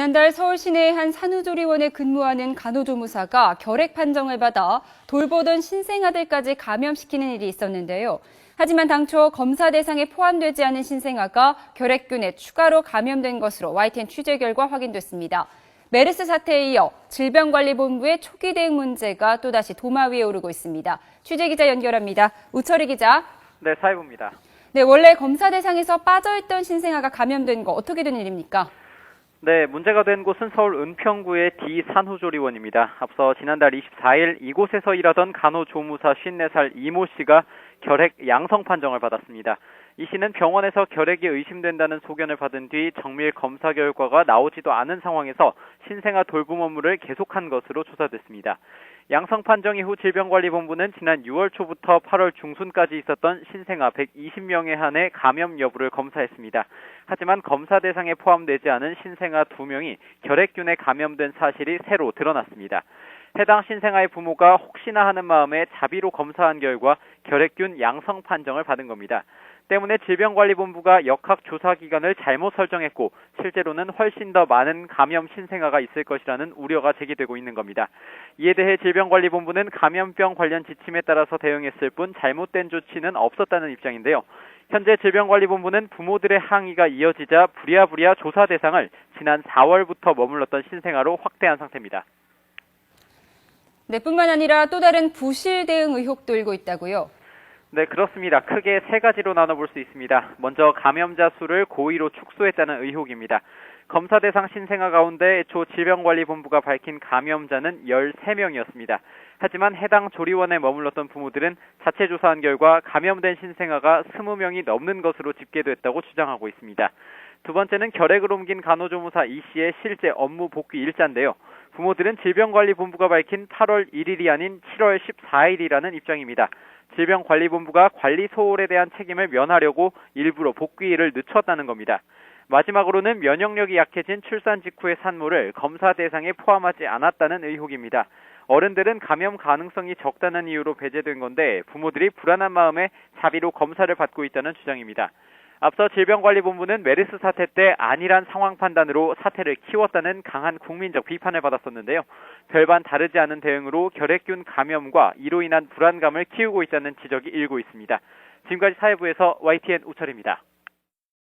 지난달 서울 시내의 한 산후조리원에 근무하는 간호조무사가 결핵 판정을 받아 돌보던 신생아들까지 감염시키는 일이 있었는데요. 하지만 당초 검사 대상에 포함되지 않은 신생아가 결핵균에 추가로 감염된 것으로 YTN 취재 결과 확인됐습니다. 메르스 사태에 이어 질병관리본부의 초기 대응 문제가 또다시 도마 위에 오르고 있습니다. 취재기자 연결합니다. 우철희 기자. 네, 사회부입니다. 네, 원래 검사 대상에서 빠져있던 신생아가 감염된 거 어떻게 된 일입니까? 네, 문제가 된 곳은 서울 은평구의 D 산후조리원입니다. 앞서 지난달 24일 이곳에서 일하던 간호조무사 54살 이모 씨가 결핵 양성 판정을 받았습니다. 이 씨는 병원에서 결핵이 의심된다는 소견을 받은 뒤 정밀 검사 결과가 나오지도 않은 상황에서 신생아 돌봄 업무를 계속한 것으로 조사됐습니다. 양성 판정 이후 질병관리본부는 지난 6월 초부터 8월 중순까지 있었던 신생아 120명에 한해 감염 여부를 검사했습니다. 하지만 검사 대상에 포함되지 않은 신생아 2명이 결핵균에 감염된 사실이 새로 드러났습니다. 해당 신생아의 부모가 혹시나 하는 마음에 자비로 검사한 결과 결핵균 양성 판정을 받은 겁니다. 때문에 질병관리본부가 역학조사 기간을 잘못 설정했고 실제로는 훨씬 더 많은 감염 신생아가 있을 것이라는 우려가 제기되고 있는 겁니다. 이에 대해 질병관리본부는 감염병 관련 지침에 따라서 대응했을 뿐 잘못된 조치는 없었다는 입장인데요. 현재 질병관리본부는 부모들의 항의가 이어지자 부랴부랴 조사 대상을 지난 4월부터 머물렀던 신생아로 확대한 상태입니다. 네, 뿐만 아니라 또 다른 부실 대응 의혹도 일고 있다고요? 네, 그렇습니다. 크게 세 가지로 나눠볼 수 있습니다. 먼저 감염자 수를 고의로 축소했다는 의혹입니다. 검사 대상 신생아 가운데 애초 질병관리본부가 밝힌 감염자는 13명이었습니다. 하지만 해당 조리원에 머물렀던 부모들은 자체 조사한 결과 감염된 신생아가 20명이 넘는 것으로 집계됐다고 주장하고 있습니다. 두 번째는 결핵을 옮긴 간호조무사 이 씨의 실제 업무 복귀 일자인데요. 부모들은 질병관리본부가 밝힌 8월 1일이 아닌 7월 14일이라는 입장입니다. 질병관리본부가 관리 소홀에 대한 책임을 면하려고 일부러 복귀일을 늦췄다는 겁니다. 마지막으로는 면역력이 약해진 출산 직후의 산모를 검사 대상에 포함하지 않았다는 의혹입니다. 어른들은 감염 가능성이 적다는 이유로 배제된 건데 부모들이 불안한 마음에 자비로 검사를 받고 있다는 주장입니다. 앞서 질병관리본부는 메르스 사태 때 안일한 상황 판단으로 사태를 키웠다는 강한 국민적 비판을 받았었는데요. 별반 다르지 않은 대응으로 결핵균 감염과 이로 인한 불안감을 키우고 있다는 지적이 일고 있습니다. 지금까지 사회부에서 YTN 우철입니다.